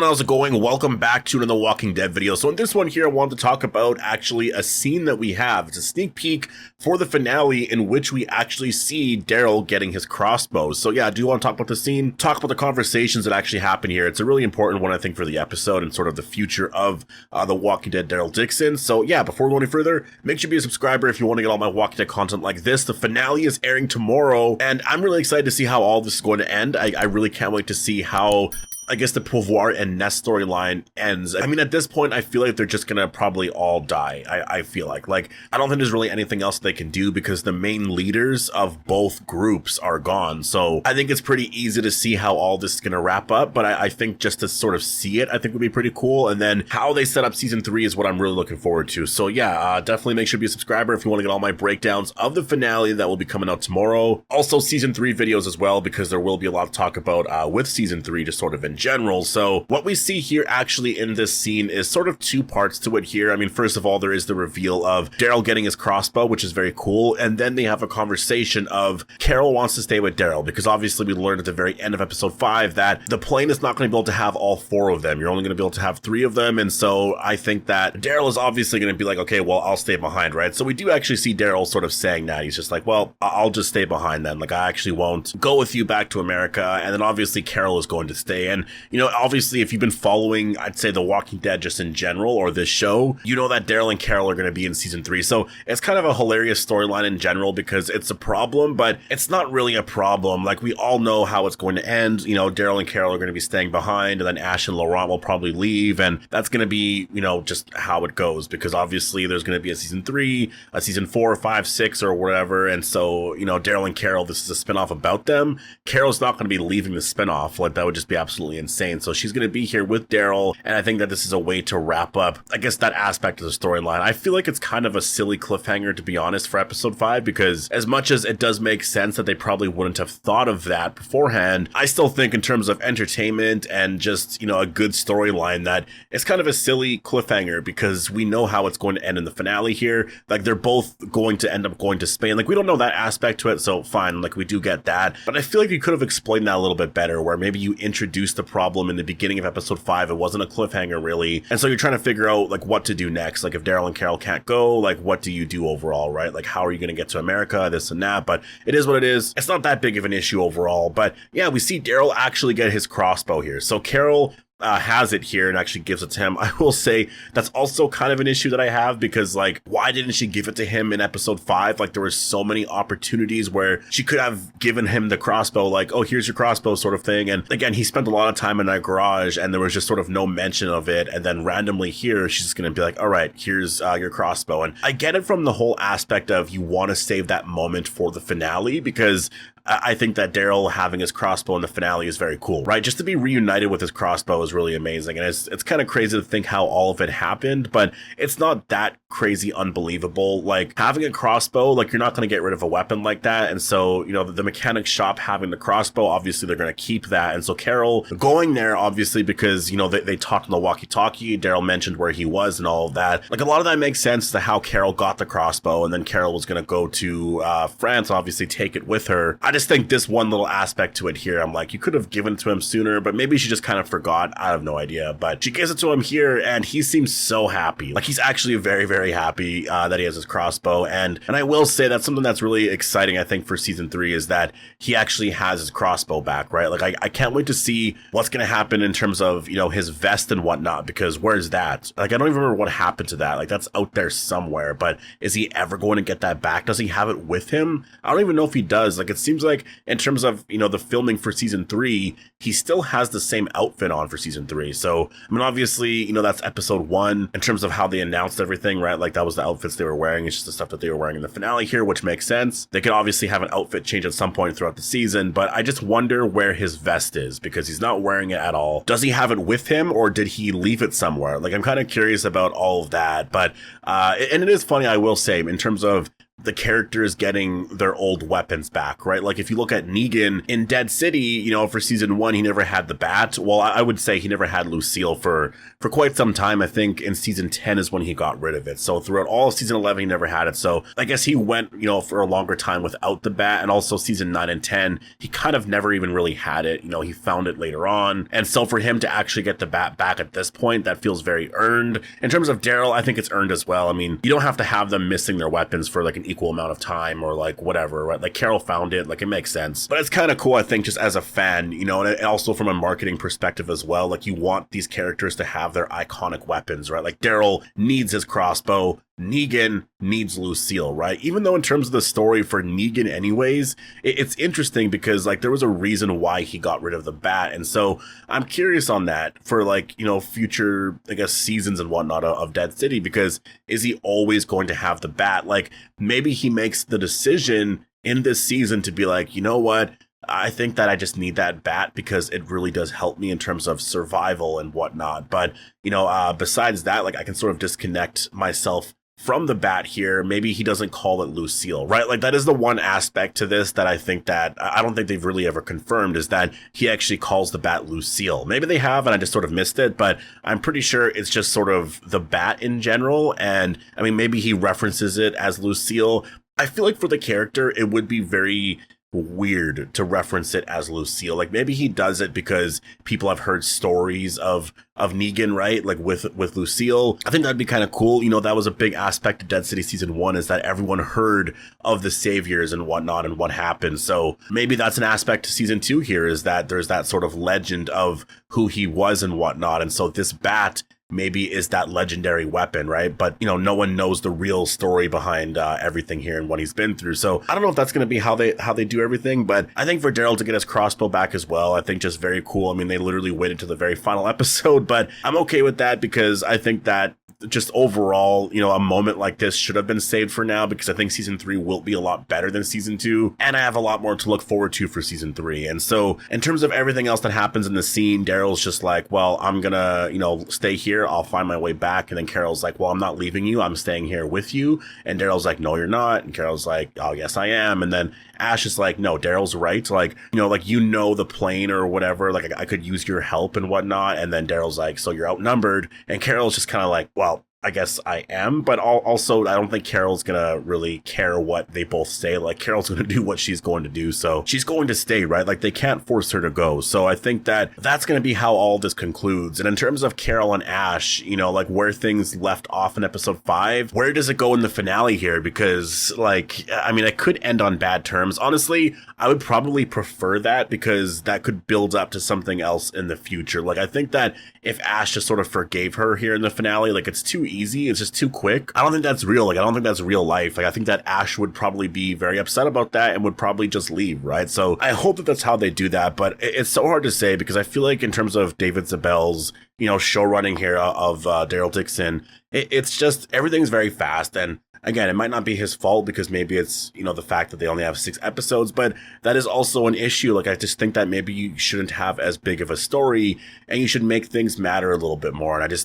how's it going? Welcome back to another Walking Dead video. So in this one here, I wanted to talk about actually a scene that we have. It's a sneak peek for the finale in which we actually see Daryl getting his crossbow. So yeah, I do want to talk about the scene, talk about the conversations that actually happen here. It's a really important one, I think, for the episode and sort of the future of the Walking Dead Daryl Dixon. So yeah, before we go any further, make sure you be a subscriber if you want to get all my Walking Dead content like this. The finale is airing tomorrow, and I'm really excited to see how all this is going to end. I really can't wait to see how, I guess, the Pouvoir and Ness storyline ends. I mean, at this point, I feel like they're just gonna probably all die. I feel like I don't think there's really anything else they can do because the main leaders of both groups are gone. So I think it's pretty easy to see how all this is gonna wrap up. But I think just to sort of see it, I think would be pretty cool. And then how they set up season 3 is what I'm really looking forward to. So yeah, definitely make sure to be a subscriber if you want to get all my breakdowns of the finale that will be coming out tomorrow. Also season 3 videos as well, because there will be a lot to talk about with season 3, just sort of in general. So what we see here actually in this scene is sort of two parts to it here. I mean, first of all, there is the reveal of Daryl getting his crossbow, which is very cool. And then they have a conversation of Carol wants to stay with Daryl because obviously we learned at the very end of episode 5 that the plane is not going to be able to have all 4 of them. You're only going to be able to have 3 of them. And so I think that Daryl is obviously going to be like, okay, well, I'll stay behind, right? So we do actually see Daryl sort of saying that. He's just like, well, I'll just stay behind then. Like, I actually won't go with you back to America. And then obviously Carol is going to stay. And, you know, obviously, if you've been following, I'd say The Walking Dead just in general, or this show, you know that Daryl and Carol are going to be in season 3. So it's kind of a hilarious storyline in general because it's a problem, but it's not really a problem. Like, we all know how it's going to end. You know, Daryl and Carol are going to be staying behind, and then Ash and Laurent will probably leave, and that's going to be, you know, just how it goes, because obviously there's going to be a season 3, a season 4, 5, 6, or whatever. And so, you know, Daryl and Carol, this is a spinoff about them. Carol's not going to be leaving the spinoff. Like, that would just be absolutely insane. So she's going to be here with Daryl, and I think that this is a way to wrap up, I guess, that aspect of the storyline. I feel like it's kind of a silly cliffhanger, to be honest, for episode 5, because as much as it does make sense that they probably wouldn't have thought of that beforehand, I still think in terms of entertainment and just, you know, a good storyline, that it's kind of a silly cliffhanger because we know how it's going to end in the finale here. Like, they're both going to end up going to Spain. Like, we don't know that aspect to it, so fine, like, we do get that. But I feel like you could have explained that a little bit better, where maybe you introduced the problem in the beginning of episode 5. It wasn't a cliffhanger really, and so you're trying to figure out like what to do next. Like, if Daryl and Carol can't go, like, what do you do overall, right? Like, how are you going to get to America, this and that? But it is what it is. It's not that big of an issue overall. But yeah, we see Daryl actually get his crossbow here. So Carol has it here and actually gives it to him. I will say that's also kind of an issue that I have, because like, why didn't she give it to him in episode 5? Like, there were so many opportunities where she could have given him the crossbow, like, oh, here's your crossbow sort of thing. And again, he spent a lot of time in that garage and there was just sort of no mention of it. And then randomly here, she's just going to be like, all right, here's your crossbow. And I get it from the whole aspect of you want to save that moment for the finale, because I think that Daryl having his crossbow in the finale is very cool, right? Just to be reunited with his crossbow is really amazing. And it's kind of crazy to think how all of it happened, but it's not that crazy unbelievable. Like, having a crossbow, like, you're not going to get rid of a weapon like that. And so, you know, the mechanic shop having the crossbow, obviously they're going to keep that. And so Carol going there, obviously, because, you know, they talked on the walkie-talkie, Daryl mentioned where he was and all of that. Like, a lot of that makes sense to how Carol got the crossbow, and then Carol was going to go to France, obviously take it with her. I just think this one little aspect to it here, I'm like, you could have given it to him sooner, but maybe she just kind of forgot. I have no idea, but she gives it to him here, and he seems so happy. Like, he's actually very, very happy that he has his crossbow. And I will say that's something that's really exciting, I think, for season 3, is that he actually has his crossbow back, right? Like, I can't wait to see what's going to happen in terms of, you know, his vest and whatnot, because where's that? Like, I don't even remember what happened to that. Like, that's out there somewhere, but is he ever going to get that back? Does he have it with him? I don't even know if he does. Like, it seems like in terms of, you know, the filming for season 3, he still has the same outfit on for season 3. So, I mean, obviously, you know, that's episode 1 in terms of how they announced everything, right? Like, that was the outfits they were wearing. It's just the stuff that they were wearing in the finale here, which makes sense. They could obviously have an outfit change at some point throughout the season, but I just wonder where his vest is, because he's not wearing it at all. Does he have it with him, or did he leave it somewhere? Like, I'm kind of curious about all of that. But, and it is funny, I will say, in terms of the characters getting their old weapons back, right? Like if you look at Negan in Dead City, you know, for season 1, he never had the bat. Well, I would say he never had Lucille for quite some time. I think in season 10 is when he got rid of it. So throughout all of season 11, he never had it. So I guess he went, you know, for a longer time without the bat. And also season 9 and 10, he kind of never even really had it. You know, he found it later on. And so for him to actually get the bat back at this point, that feels very earned. In terms of Daryl, I think it's earned as well. I mean, you don't have to have them missing their weapons for like an equal amount of time or like whatever, right? Like Carol found it, like it makes sense. But it's kind of cool, I think, just as a fan, you know, and also from a marketing perspective as well. Like you want these characters to have their iconic weapons, right? Like Daryl needs his crossbow. Negan needs Lucille, right? Even though in terms of the story for Negan anyways, it's interesting because like there was a reason why he got rid of the bat. And so I'm curious on that for like, you know, future, I guess, seasons and whatnot of Dead City, because is he always going to have the bat? Like maybe he makes the decision in this season to be like, you know what? I think that I just need that bat because it really does help me in terms of survival and whatnot. But, you know, besides that, like I can sort of disconnect myself from the bat here. Maybe he doesn't call it Lucille, right? Like that is the one aspect to this that I think that I don't think they've really ever confirmed, is that he actually calls the bat Lucille. Maybe they have and I just sort of missed it, but I'm pretty sure it's just sort of the bat in general. And I mean, maybe he references it as Lucille. I feel like for the character, it would be very weird to reference it as Lucille. Like maybe he does it because people have heard stories of Negan, right? Like with Lucille. I think that'd be kind of cool. You know, that was a big aspect of Dead City season 1, is that everyone heard of the saviors and whatnot and what happened. So maybe that's an aspect to season 2 here, is that there's that sort of legend of who he was and whatnot. And so this bat maybe is that legendary weapon, right? But, you know, no one knows the real story behind everything here and what he's been through. So I don't know if that's going to be how they do everything, but I think for Daryl to get his crossbow back as well, I think just very cool. I mean, they literally waited to the very final episode, but I'm okay with that because I think that just overall, you know, a moment like this should have been saved for now, because I think season 3 will be a lot better than season 2, and I have a lot more to look forward to for season 3. And so in terms of everything else that happens in the scene, Daryl's just like, well, I'm gonna, you know, stay here, I'll find my way back. And then Carol's like, well, I'm not leaving you, I'm staying here with you. And Daryl's like, no, you're not. And Carol's like, oh, yes, I am. And then Ash is like, no, Daryl's right. Like, you know, like, you know, the plane or whatever, like I could use your help and whatnot. And then Daryl's like, so you're outnumbered. And Carol's just kind of like, well, I guess I am, but also I don't think Carol's gonna really care what they both say. Like Carol's gonna do what she's going to do, so she's going to stay, right? Like they can't force her to go. So I think that that's gonna be how all this concludes. And in terms of Carol and Ash, you know, like where things left off in episode 5, where does it go in the finale here? Because like, I mean, it could end on bad terms. Honestly, I would probably prefer that, because that could build up to something else in the future. Like I think that if Ash just sort of forgave her here in the finale, like it's too easy, it's just too quick. I don't think that's real. Like I don't think that's real life. Like I think that Ash would probably be very upset about that and would probably just leave, right? So I hope that that's how they do that, but it's so hard to say, because I feel like in terms of David Zabel's, you know, show running here of Daryl Dixon, it's just everything's very fast. And again, it might not be his fault, because maybe it's, you know, the fact that they only have 6 episodes, but that is also an issue. Like, I just think that maybe you shouldn't have as big of a story, and you should make things matter a little bit more. And I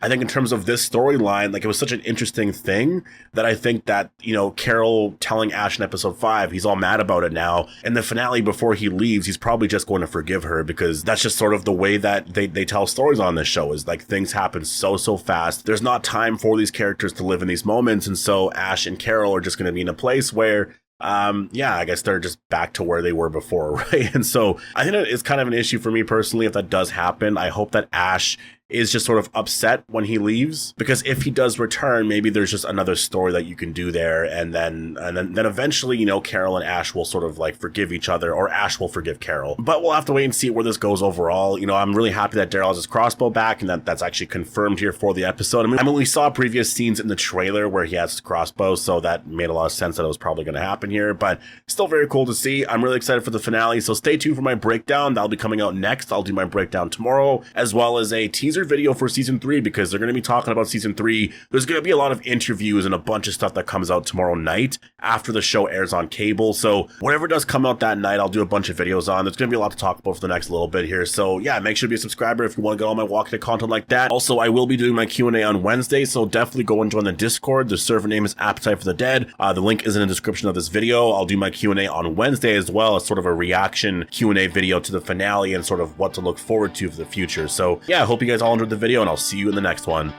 think in terms of this storyline, like, it was such an interesting thing that I think that, you know, Carol telling Ash in episode 5, he's all mad about it now. In the finale, before he leaves, he's probably just going to forgive her, because that's just sort of the way that they tell stories on this show, is like things happen so fast. There's not time for these characters to live in these moments. And so Ash and Carol are just going to be in a place where, I guess they're just back to where they were before, right? And so I think that is kind of an issue for me personally if that does happen. I hope that Ash is just sort of upset when he leaves, because if he does return, maybe there's just another story that you can do there, and then eventually, you know, Carol and Ash will sort of like forgive each other, or Ash will forgive Carol. But we'll have to wait and see where this goes overall. You know, I'm really happy that Daryl has his crossbow back, and that's actually confirmed here for the episode. I mean, we saw previous scenes in the trailer where he has his crossbow, so that made a lot of sense that it was probably going to happen here, but still very cool to see. I'm really excited for the finale, so stay tuned for my breakdown. That'll be coming out next. I'll do my breakdown tomorrow, as well as a teaser teaser video for season 3 because they're going to be talking about season 3. There's going to be a lot of interviews and a bunch of stuff that comes out tomorrow night after the show airs on cable. So whatever does come out that night, I'll do a bunch of videos on. There's going to be a lot to talk about for the next little bit here. So yeah, make sure to be a subscriber if you want to get all my Walking Dead content like that. Also, I will be doing my Q&A on Wednesday, so definitely go and join the Discord. The server name is Appetite for the Dead. The link is in the description of this video. I'll do my Q&A on Wednesday as well as sort of a reaction Q&A video to the finale and sort of what to look forward to for the future. So yeah, I hope you guys all enjoyed the video, and I'll see you in the next one.